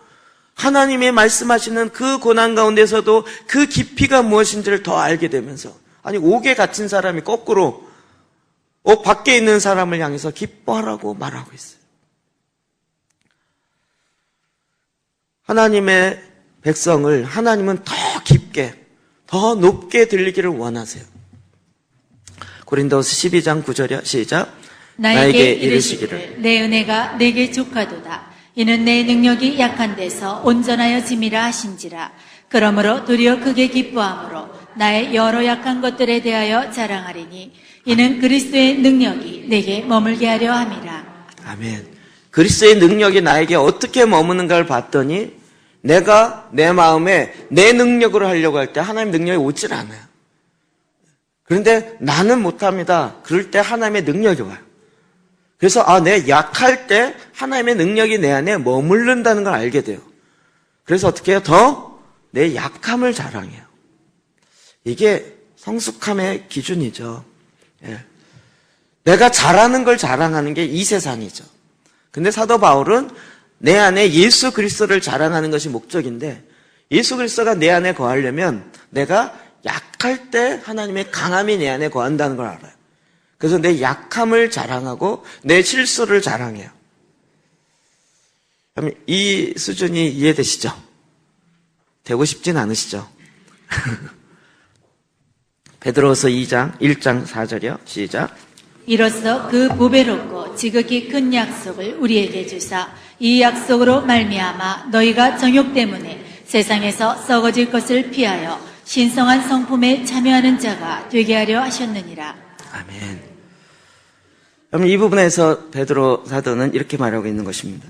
하나님이 말씀하시는 그 고난 가운데서도 그 깊이가 무엇인지를 더 알게 되면서, 아니 옥에 갇힌 사람이 거꾸로 옥 밖에 있는 사람을 향해서 기뻐하라고 말하고 있어요. 하나님의 백성을 하나님은 더 깊게, 더 높게 들리기를 원하세요. 고린도서 12장 9절이요. 시작. 나에게 이르시기를 내 은혜가 내게 족하도다. 이는 내 능력이 약한 데서 온전하여 짐이라 하신지라. 그러므로 도리어 크게 기뻐함으로 나의 여러 약한 것들에 대하여 자랑하리니 이는 그리스도의 능력이 내게 머물게 하려 함이라. 아멘. 그리스도의 능력이 나에게 어떻게 머무는가를 봤더니 내가 내 마음에 내 능력으로 하려고 할 때 하나님 능력이 오질 않아요. 그런데 나는 못합니다. 그럴 때 하나님의 능력이 와요. 그래서 내 약할 때 하나님의 능력이 내 안에 머무른다는 걸 알게 돼요. 그래서 어떻게 해요? 더 내 약함을 자랑해요. 이게 성숙함의 기준이죠. 예. 내가 잘하는 걸 자랑하는 게 이 세상이죠. 근데 사도 바울은 내 안에 예수 그리스도를 자랑하는 것이 목적인데, 예수 그리스도가 내 안에 거하려면 내가 약할 때 하나님의 강함이 내 안에 거한다는 걸 알아요. 그래서 내 약함을 자랑하고 내 실수를 자랑해요. 그럼 이 수준이 이해되시죠? 되고 싶진 않으시죠? 베드로서 1장 4절이요. 시작. 이로써 그 보배롭고 지극히 큰 약속을 우리에게 주사 이 약속으로 말미암아 너희가 정욕 때문에 세상에서 썩어질 것을 피하여 신성한 성품에 참여하는 자가 되게 하려 하셨느니라. 아멘. 그럼 이 부분에서 베드로 사도는 이렇게 말하고 있는 것입니다.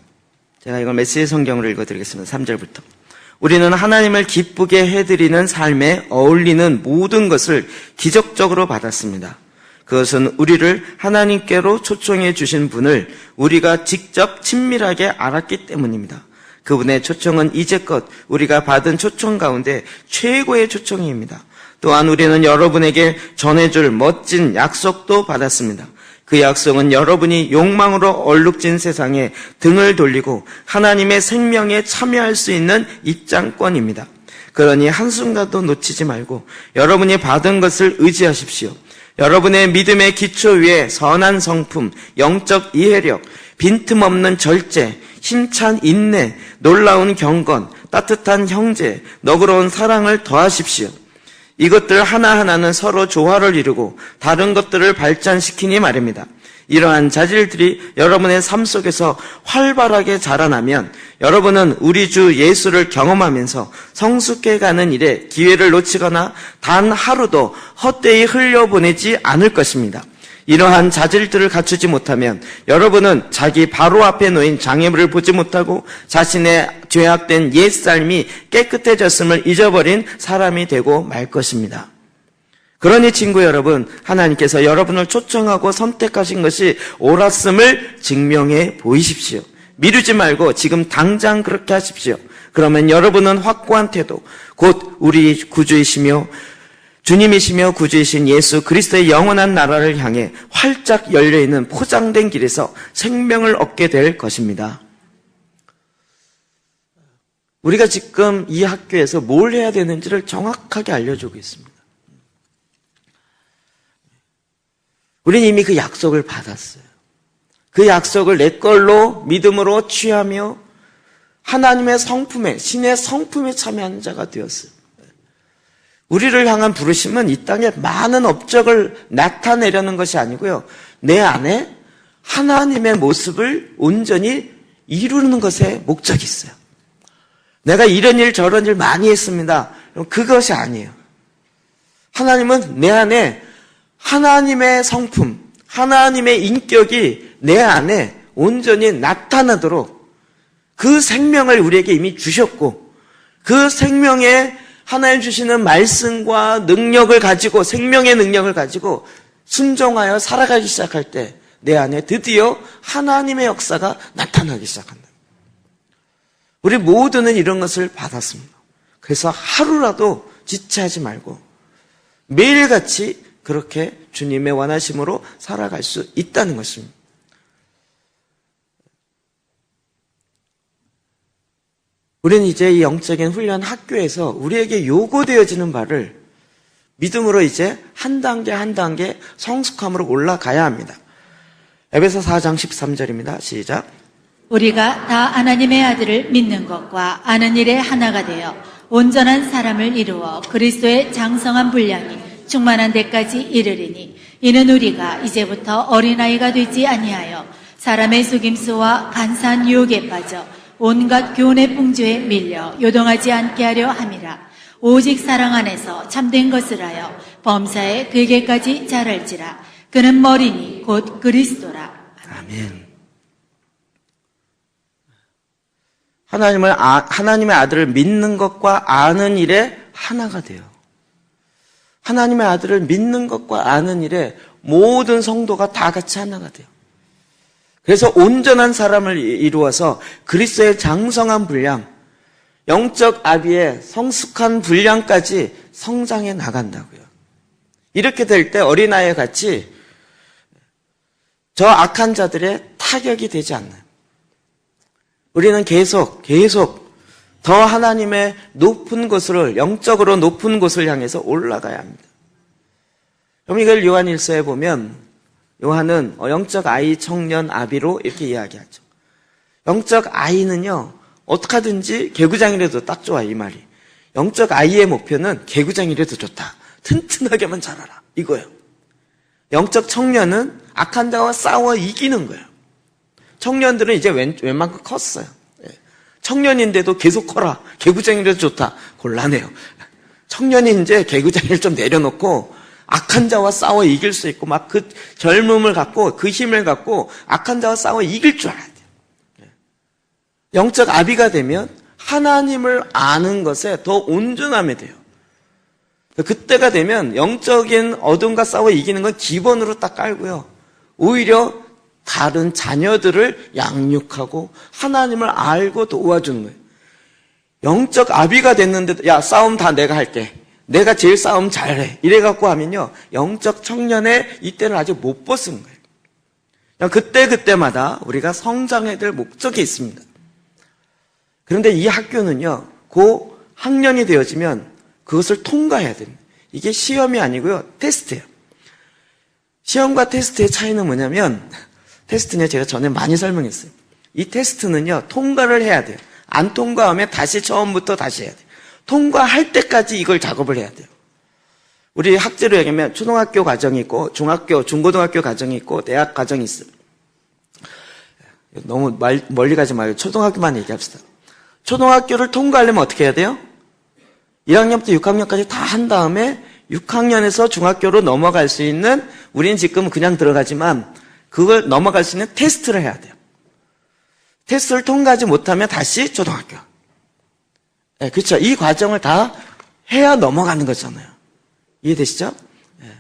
제가 이걸 메시지 성경으로 읽어드리겠습니다. 3절부터. 우리는 하나님을 기쁘게 해드리는 삶에 어울리는 모든 것을 기적적으로 받았습니다. 그것은 우리를 하나님께로 초청해 주신 분을 우리가 직접 친밀하게 알았기 때문입니다. 그분의 초청은 이제껏 우리가 받은 초청 가운데 최고의 초청입니다. 또한 우리는 여러분에게 전해줄 멋진 약속도 받았습니다. 그 약속은 여러분이 욕망으로 얼룩진 세상에 등을 돌리고 하나님의 생명에 참여할 수 있는 입장권입니다. 그러니 한순간도 놓치지 말고 여러분이 받은 것을 의지하십시오. 여러분의 믿음의 기초 위에 선한 성품, 영적 이해력, 빈틈없는 절제, 힘찬 인내, 놀라운 경건, 따뜻한 형제, 너그러운 사랑을 더하십시오. 이것들 하나하나는 서로 조화를 이루고 다른 것들을 발전시키니 말입니다. 이러한 자질들이 여러분의 삶 속에서 활발하게 자라나면 여러분은 우리 주 예수를 경험하면서 성숙해가는 일에 기회를 놓치거나 단 하루도 헛되이 흘려보내지 않을 것입니다. 이러한 자질들을 갖추지 못하면 여러분은 자기 바로 앞에 놓인 장애물을 보지 못하고 자신의 죄악된 옛삶이 깨끗해졌음을 잊어버린 사람이 되고 말 것입니다. 그러니 친구 여러분, 하나님께서 여러분을 초청하고 선택하신 것이 옳았음을 증명해 보이십시오. 미루지 말고 지금 당장 그렇게 하십시오. 그러면 여러분은 확고한 태도, 곧 우리 구주이시며 주님이시며 구주이신 예수 그리스도의 영원한 나라를 향해 활짝 열려있는 포장된 길에서 생명을 얻게 될 것입니다. 우리가 지금 이 학교에서 뭘 해야 되는지를 정확하게 알려주고 있습니다. 우리는 이미 그 약속을 받았어요. 그 약속을 내 걸로 믿음으로 취하며 하나님의 성품에, 신의 성품에 참여하는 자가 되었어요. 우리를 향한 부르심은 이 땅에 많은 업적을 나타내려는 것이 아니고요. 내 안에 하나님의 모습을 온전히 이루는 것에 목적이 있어요. 내가 이런 일 저런 일 많이 했습니다. 그것이 아니에요. 하나님은 내 안에 하나님의 성품, 하나님의 인격이 내 안에 온전히 나타나도록 그 생명을 우리에게 이미 주셨고, 그 생명에 하나님 주시는 말씀과 능력을 가지고, 생명의 능력을 가지고 순종하여 살아가기 시작할 때 내 안에 드디어 하나님의 역사가 나타나기 시작한다. 우리 모두는 이런 것을 받았습니다. 그래서 하루라도 지체하지 말고 매일같이 그렇게 주님의 원하심으로 살아갈 수 있다는 것입니다. 우리는 이제 이 영적인 훈련 학교에서 우리에게 요구되어지는 바를 믿음으로 이제 한 단계 한 단계 성숙함으로 올라가야 합니다. 에베소 4장 13절입니다. 시작. 우리가 다 하나님의 아들을 믿는 것과 아는 일에 하나가 되어 온전한 사람을 이루어 그리스도의 장성한 분량이 충만한 데까지 이르리니, 이는 우리가 이제부터 어린아이가 되지 아니하여 사람의 속임수와 간사한 유혹에 빠져 온갖 교훈의 풍조에 밀려 요동하지 않게 하려 함이라. 오직 사랑 안에서 참된 것을 하여 범사에 되게까지 자랄지라. 그는 머리니 곧 그리스도라. 아멘. 하나님의 아들을 믿는 것과 아는 일에 하나가 돼요. 하나님의 아들을 믿는 것과 아는 일에 모든 성도가 다 같이 하나가 돼요. 그래서 온전한 사람을 이루어서 그리스도의 장성한 분량, 영적 아비의 성숙한 분량까지 성장해 나간다고요. 이렇게 될 때 어린아이와 같이 저 악한 자들의 타격이 되지 않나요? 우리는 계속 더 하나님의 높은 곳을, 영적으로 높은 곳을 향해서 올라가야 합니다. 그럼 이걸 요한 1서에 보면 요한은 영적 아이, 청년, 아비로 이렇게 이야기하죠. 영적 아이는요, 어떻게 하든지 개구장이라도 딱 좋아, 이 말이. 영적 아이의 목표는 개구장이라도 좋다. 튼튼하게만 자라라. 이거예요. 영적 청년은 악한 자와 싸워 이기는 거예요. 청년들은 이제 웬만큼 컸어요. 청년인데도 계속 커라. 개구장이라도 좋다. 곤란해요. 청년이 이제 개구장이를 좀 내려놓고 악한 자와 싸워 이길 수 있고 막 그 젊음을 갖고 그 힘을 갖고 악한 자와 싸워 이길 줄 알아야 돼요. 영적 아비가 되면 하나님을 아는 것에 더 온전함이 돼요. 그때가 되면 영적인 어둠과 싸워 이기는 건 기본으로 딱 깔고요. 오히려 다른 자녀들을 양육하고 하나님을 알고 도와주는 거예요. 영적 아비가 됐는데도 야, 싸움 다 내가 할게. 내가 제일 싸움 잘해. 이래갖고 하면요, 영적 청년의 이때를 아직 못 벗은 거예요. 그냥 그때마다 우리가 성장해야 될 목적이 있습니다. 그런데 이 학교는요, 그 학년이 되어지면 그것을 통과해야 됩니다. 이게 시험이 아니고요, 테스트예요. 시험과 테스트의 차이는 뭐냐면, 테스트는 제가 전에 많이 설명했어요. 이 테스트는요, 통과를 해야 돼요. 안 통과하면 다시 처음부터 다시 해야 돼요. 통과할 때까지 이걸 작업을 해야 돼요. 우리 학제로 얘기하면 초등학교 과정이 있고 중학교, 중고등학교 과정이 있고 대학 과정이 있어요. 너무 멀리 가지 말고 초등학교만 얘기합시다. 초등학교를 통과하려면 어떻게 해야 돼요? 1학년부터 6학년까지 다 한 다음에 6학년에서 중학교로 넘어갈 수 있는, 우리는 지금 그냥 들어가지만 그걸 넘어갈 수 있는 테스트를 해야 돼요. 테스트를 통과하지 못하면 다시 초등학교. 네, 그렇죠. 이 과정을 다 해야 넘어가는 거잖아요. 이해되시죠? 네.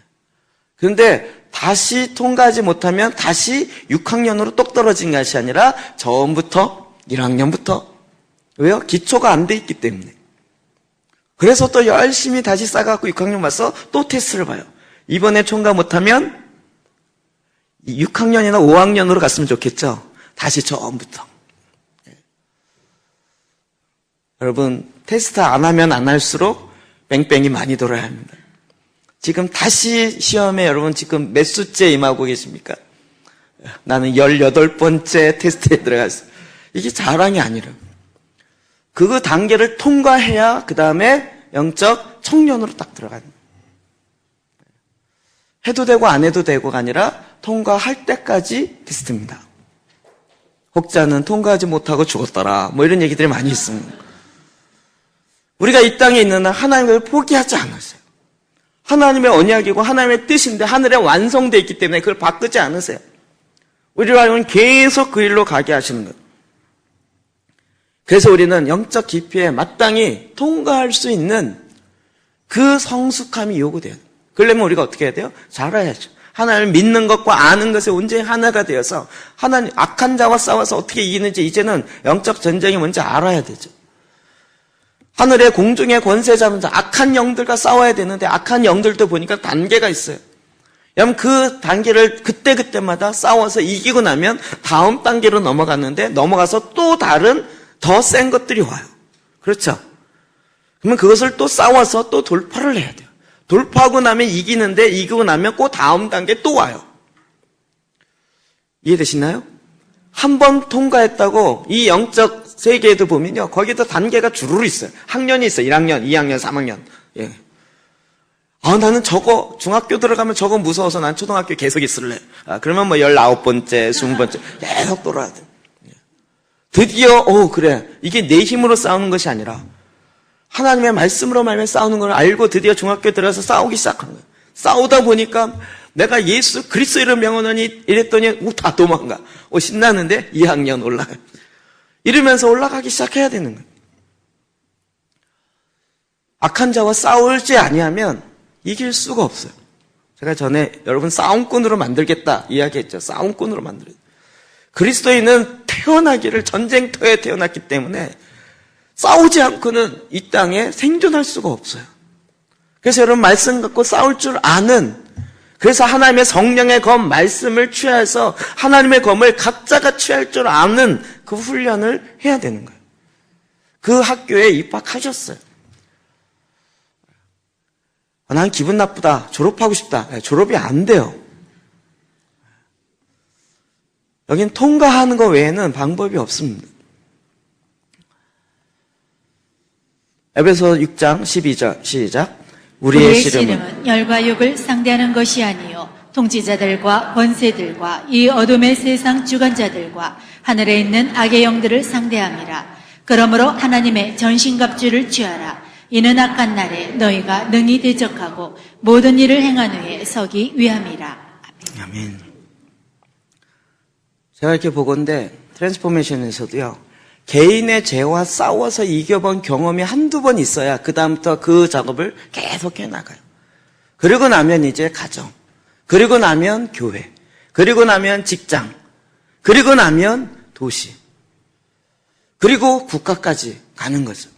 그런데 다시 통과하지 못하면 다시 6학년으로 똑 떨어진 것이 아니라 처음부터 1학년부터. 왜요? 기초가 안 돼 있기 때문에. 그래서 또 열심히 다시 쌓아갖고 6학년 와서 또 테스트를 봐요. 이번에 통과 못하면 6학년이나 5학년으로 갔으면 좋겠죠. 다시 처음부터. 여러분, 테스트 안 하면 안 할수록 뺑뺑이 많이 돌아야 합니다. 지금 다시 시험에 여러분 지금 몇 수째 임하고 계십니까? 나는 18번째 테스트에 들어갔어요. 이게 자랑이 아니라 그 단계를 통과해야 그 다음에 영적 청년으로 딱 들어가는 거예요. 해도 되고 안 해도 되고가 아니라 통과할 때까지 테스트입니다. 혹자는 통과하지 못하고 죽었더라, 뭐 이런 얘기들이 많이 있습니다. 우리가 이 땅에 있는 한 하나님을 포기하지 않으세요. 하나님의 언약이고 하나님의 뜻인데 하늘에 완성되어 있기 때문에 그걸 바꾸지 않으세요. 우리가 알고는 계속 그 일로 가게 하시는 거예요. 그래서 우리는 영적 깊이에 마땅히 통과할 수 있는 그 성숙함이 요구돼요. 그러려면 우리가 어떻게 해야 돼요? 잘 알아야죠. 하나님을 믿는 것과 아는 것에 온전히 하나가 되어서 하나님 악한 자와 싸워서 어떻게 이기는지 이제는 영적 전쟁이 뭔지 알아야 되죠. 하늘의 공중의 권세 잡은 자, 악한 영들과 싸워야 되는데 악한 영들도 보니까 단계가 있어요. 여러분 그 단계를 그때그때마다 싸워서 이기고 나면 다음 단계로 넘어갔는데 넘어가서 또 다른 더 센 것들이 와요. 그렇죠? 그러면 그것을 또 싸워서 또 돌파를 해야 돼요. 돌파하고 나면 이기는데 이기고 나면 그 다음 단계 또 와요. 이해되시나요? 한 번 통과했다고 이 영적 세계에도 보면요. 거기도 단계가 주르르 있어요. 학년이 있어요. 1학년, 2학년, 3학년. 예. 나는 저거 중학교 들어가면 저거 무서워서 난 초등학교 계속 있을래. 그러면 뭐 19번째, 20번째 계속 돌아야 돼. 드디어 그래. 이게 내 힘으로 싸우는 것이 아니라 하나님의 말씀으로 말하면 싸우는 걸 알고 드디어 중학교 들어서 싸우기 시작한 거예요. 싸우다 보니까 내가 예수 그리스도를 명하노니 이랬더니 다 도망가. 신나는데 2학년 올라가요. 이러면서 올라가기 시작해야 되는 거예요. 악한 자와 싸울지 아니하면 이길 수가 없어요. 제가 전에 여러분 싸움꾼으로 만들겠다 이야기했죠. 싸움꾼으로 만들어요. 그리스도인은 태어나기를 전쟁터에 태어났기 때문에 싸우지 않고는 이 땅에 생존할 수가 없어요. 그래서 여러분 말씀 갖고 싸울 줄 아는, 그래서 하나님의 성령의 검 말씀을 취해서 하나님의 검을 각자가 취할 줄 아는 그 훈련을 해야 되는 거예요. 그 학교에 입학하셨어요. 난 기분 나쁘다. 졸업하고 싶다. 졸업이 안 돼요. 여긴 통과하는 것 외에는 방법이 없습니다. 에베소 6장 12절 시작. 우리의 씨름은 열과 욕을 상대하는 것이 아니요 통치자들과 권세들과 이 어둠의 세상 주관자들과 하늘에 있는 악의 영들을 상대함이라. 그러므로 하나님의 전신갑주를 취하라. 이는 악한 날에 너희가 능히 대적하고 모든 일을 행한 후에 서기 위함이라. 아멘. 제가 이렇게 보건대 트랜스포메이션에서도요. 개인의 죄와 싸워서 이겨본 경험이 한두 번 있어야 그 다음부터 그 작업을 계속 해나가요. 그리고 나면 이제 가정, 그리고 나면 교회, 그리고 나면 직장, 그리고 나면 도시, 그리고 국가까지 가는 거죠.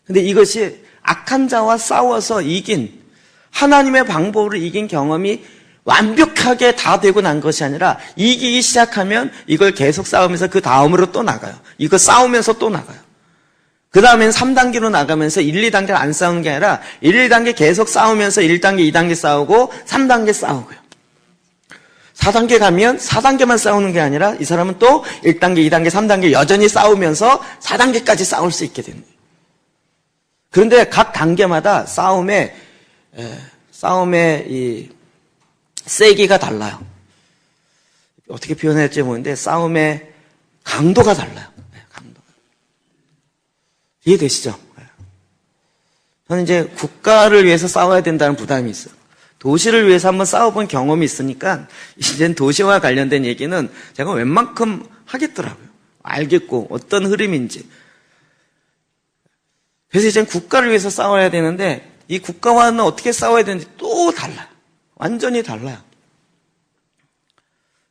근데 이것이 악한 자와 싸워서 이긴, 하나님의 방법으로 이긴 경험이 완벽하게 다 되고 난 것이 아니라 이기기 시작하면 이걸 계속 싸우면서 그 다음으로 또 나가요. 이거 싸우면서 또 나가요. 그 다음엔 3단계로 나가면서 1, 2단계를 안 싸우는 게 아니라 1, 2단계 계속 싸우면서 1단계, 2단계 싸우고 3단계 싸우고요. 4단계 가면 4단계만 싸우는 게 아니라 이 사람은 또 1단계, 2단계, 3단계 여전히 싸우면서 4단계까지 싸울 수 있게 됩니다. 그런데 각 단계마다 싸움의 이 세기가 달라요. 어떻게 표현해야 할지 모르는데 싸움의 강도가 달라요. 강도가. 이해되시죠? 저는 이제 국가를 위해서 싸워야 된다는 부담이 있어요. 도시를 위해서 한번 싸워본 경험이 있으니까 이제는 도시와 관련된 얘기는 제가 웬만큼 하겠더라고요. 알겠고 어떤 흐름인지. 그래서 이제는 국가를 위해서 싸워야 되는데 이 국가와는 어떻게 싸워야 되는지 또 달라요. 완전히 달라요.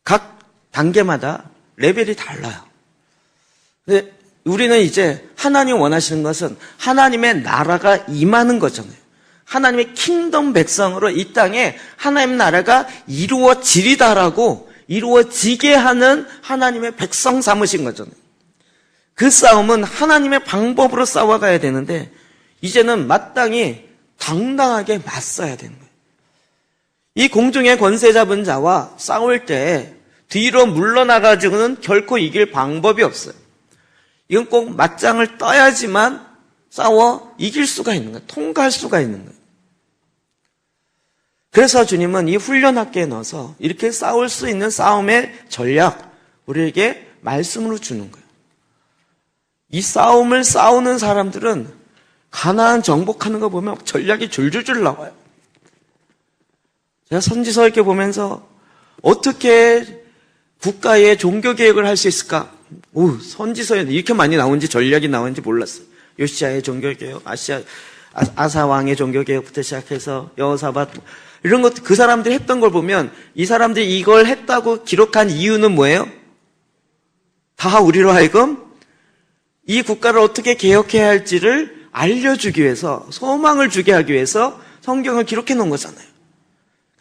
각 단계마다 레벨이 달라요. 근데 우리는 이제 하나님 원하시는 것은 하나님의 나라가 임하는 거잖아요. 하나님의 킹덤 백성으로 이 땅에 하나님 나라가 이루어지리다라고 이루어지게 하는 하나님의 백성 삼으신 거잖아요. 그 싸움은 하나님의 방법으로 싸워가야 되는데 이제는 마땅히 당당하게 맞서야 되는 거예요. 이 공중의 권세 잡은 자와 싸울 때 뒤로 물러나가지고는 결코 이길 방법이 없어요. 이건 꼭 맞짱을 떠야지만 싸워 이길 수가 있는 거예요. 통과할 수가 있는 거예요. 그래서 주님은 이 훈련학교에 넣어서 이렇게 싸울 수 있는 싸움의 전략 우리에게 말씀으로 주는 거예요. 이 싸움을 싸우는 사람들은 가나안 정복하는 거 보면 전략이 줄줄줄 나와요. 제가 선지서 이렇게 보면서 어떻게 국가의 종교개혁을 할 수 있을까? 선지서에 이렇게 많이 나오는지, 전략이 나오는지 몰랐어요. 요시야의 종교개혁, 아사 왕의 종교개혁부터 시작해서 여호사밧, 이런 것, 그 사람들이 했던 걸 보면 이 사람들이 이걸 했다고 기록한 이유는 뭐예요? 다 우리로 하여금 이 국가를 어떻게 개혁해야 할지를 알려주기 위해서, 소망을 주게 하기 위해서 성경을 기록해 놓은 거잖아요.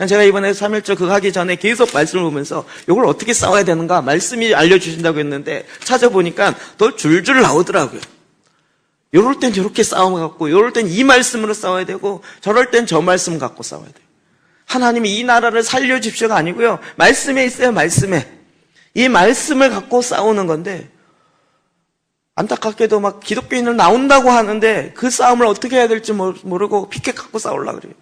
제가 이번에 3.1절 그거 하기 전에 계속 말씀을 보면서 이걸 어떻게 싸워야 되는가 말씀이 알려주신다고 했는데 찾아보니까 또 줄줄 나오더라고요. 요럴 땐 저렇게 싸워갖고, 요럴 땐 이 말씀으로 싸워야 되고, 저럴 땐 저 말씀 갖고 싸워야 돼요. 하나님이 이 나라를 살려주십시오가 아니고요. 말씀에 있어요, 말씀에. 이 말씀을 갖고 싸우는 건데, 안타깝게도 막 기독교인을 나온다고 하는데 그 싸움을 어떻게 해야 될지 모르고 피켓 갖고 싸우려고 그래요.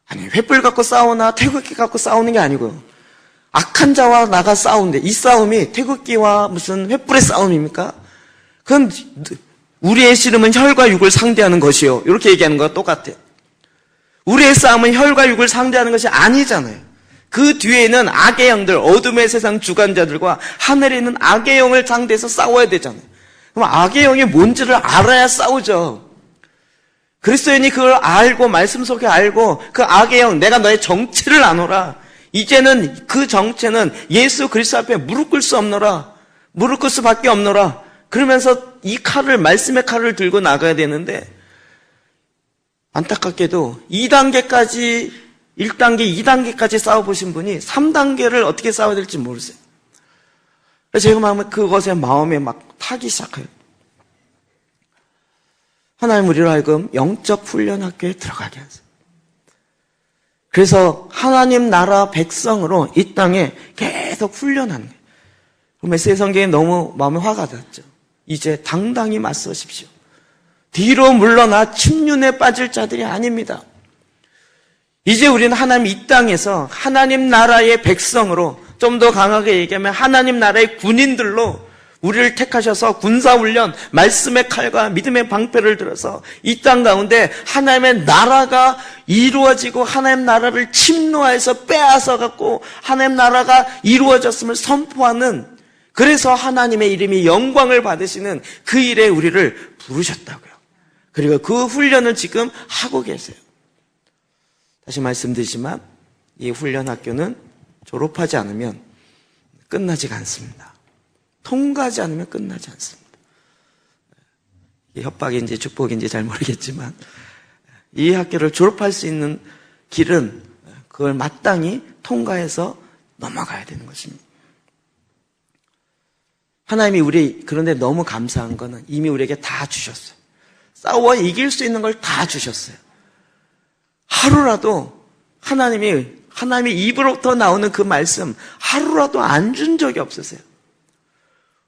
아니, 횃불 갖고 싸우나 태극기 갖고 싸우는 게 아니고요. 악한 자와 나가 싸우는데 이 싸움이 태극기와 무슨 횃불의 싸움입니까? 그건 우리의 씨름은 혈과 육을 상대하는 것이요. 이렇게 얘기하는 거와 똑같아요. 우리의 싸움은 혈과 육을 상대하는 것이 아니잖아요. 그 뒤에는 악의 영들, 어둠의 세상 주관자들과 하늘에 있는 악의 영을 상대해서 싸워야 되잖아요. 그럼 악의 영이 뭔지를 알아야 싸우죠. 그리스도인이 그걸 알고, 말씀 속에 알고, 그 악의 영, 내가 너의 정체를 아노라. 이제는 그 정체는 예수 그리스도 앞에 무릎 꿇을 수 없노라. 무릎 꿇을 수밖에 없노라. 그러면서 이 칼을, 말씀의 칼을 들고 나가야 되는데, 안타깝게도 2단계까지, 1단계, 2단계까지 싸워보신 분이 3단계를 어떻게 싸워야 될지 모르세요. 그래서 제가 그것에 마음에 막 타기 시작해요. 하나님 우리로 하여금 영적 훈련 학교에 들어가게 하세요. 그래서 하나님 나라 백성으로 이 땅에 계속 훈련하는 거예요. 메시지 성경에 너무 마음에 화가 났죠. 이제 당당히 맞서십시오. 뒤로 물러나 침륜에 빠질 자들이 아닙니다. 이제 우리는 하나님 이 땅에서 하나님 나라의 백성으로, 좀 더 강하게 얘기하면 하나님 나라의 군인들로 우리를 택하셔서 군사훈련, 말씀의 칼과 믿음의 방패를 들어서 이 땅 가운데 하나님의 나라가 이루어지고 하나님 나라를 침노해서 빼앗아 갖고 하나님 나라가 이루어졌음을 선포하는, 그래서 하나님의 이름이 영광을 받으시는 그 일에 우리를 부르셨다고요. 그리고 그 훈련을 지금 하고 계세요. 다시 말씀드리지만 이 훈련 학교는 졸업하지 않으면 끝나지가 않습니다. 통과하지 않으면 끝나지 않습니다. 협박인지 축복인지 잘 모르겠지만 이 학교를 졸업할 수 있는 길은 그걸 마땅히 통과해서 넘어가야 되는 것입니다. 하나님이 그런데 너무 감사한 거는 이미 우리에게 다 주셨어요. 싸워 이길 수 있는 걸 다 주셨어요. 하루라도 하나님이 입으로부터 나오는 그 말씀 하루라도 안 준 적이 없으세요.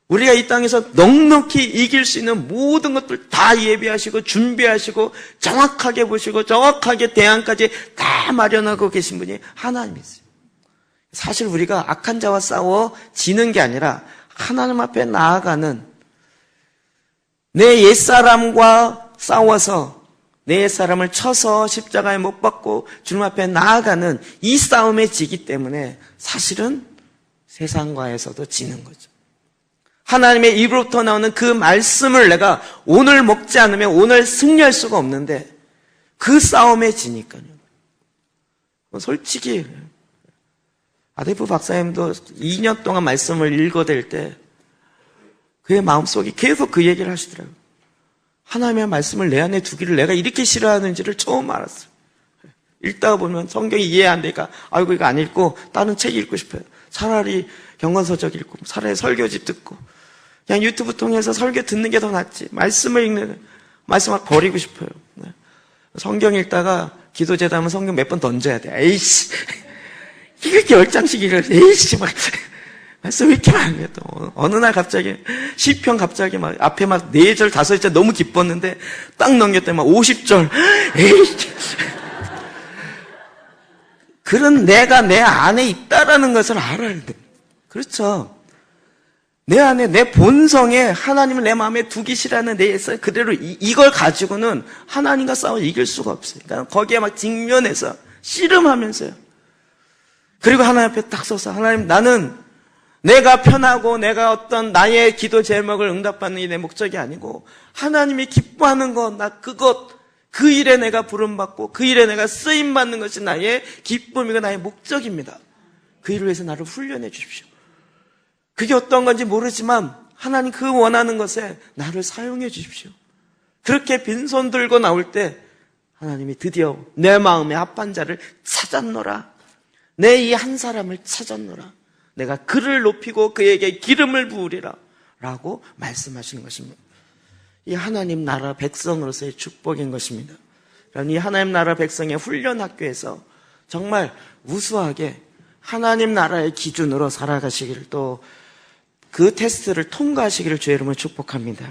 우리가 이 땅에서 넉넉히 이길 수 있는 모든 것들 다 예비하시고 준비하시고 정확하게 보시고 정확하게 대안까지 다 마련하고 계신 분이 하나님이세요. 사실 우리가 악한 자와 싸워 지는 게 아니라 하나님 앞에 나아가는, 내 옛사람과 싸워서 내 옛사람을 쳐서 십자가에 못 박고 주님 앞에 나아가는 이 싸움에 지기 때문에 사실은 세상과에서도 지는 거죠. 하나님의 입으로부터 나오는 그 말씀을 내가 오늘 먹지 않으면 오늘 승리할 수가 없는데 그 싸움에 지니까요. 솔직히 아데프 박사님도 2년 동안 말씀을 읽어댈 때 그의 마음속에 계속 그 얘기를 하시더라고요. 하나님의 말씀을 내 안에 두기를 내가 이렇게 싫어하는지를 처음 알았어요. 읽다가 보면 성경이 이해 안 되니까 아이고 이거 안 읽고 다른 책 읽고 싶어요. 차라리 경건서적 읽고 차라리 설교집 듣고 그냥 유튜브 통해서 설교 듣는 게 더 낫지. 말씀을 읽는, 말씀을 버리고 싶어요. 성경 읽다가 기도제다면 성경 몇 번 던져야 돼. 에이씨. 이렇게 10장씩 읽어요. 에이씨. 막. 말씀 왜 이렇게 많이 해, 또. 어느 날 갑자기, 시편 갑자기 막, 앞에 막 4절, 5절 너무 기뻤는데, 딱 넘겼더니 막 50절. 에이씨. 그런 내가 내 안에 있다라는 것을 알아야 돼. 그렇죠. 내 안에, 내 본성에 하나님을 내 마음에 두기 싫어하는 내 에서 그대로 이걸 가지고는 하나님과 싸워 이길 수가 없어요. 그러니까 거기에 막 직면해서 씨름하면서요. 그리고 하나님 앞에 딱 서서 하나님 나는 내가 편하고 내가 어떤 나의 기도 제목을 응답받는 게 내 목적이 아니고 하나님이 기뻐하는 것, 나 그것, 그 일에 내가 부름받고 그 일에 내가 쓰임받는 것이 나의 기쁨이고 나의 목적입니다. 그 일을 위해서 나를 훈련해 주십시오. 그게 어떤 건지 모르지만 하나님 그 원하는 것에 나를 사용해 주십시오. 그렇게 빈손 들고 나올 때 하나님이 드디어 내 마음에 합한 자를 찾았노라. 내 이 한 사람을 찾았노라. 내가 그를 높이고 그에게 기름을 부으리라 라고 말씀하시는 것입니다. 이 하나님 나라 백성으로서의 축복인 것입니다. 이 하나님 나라 백성의 훈련 학교에서 정말 우수하게 하나님 나라의 기준으로 살아가시기를 또 그 테스트를 통과하시기를 주의 이름으로 축복합니다.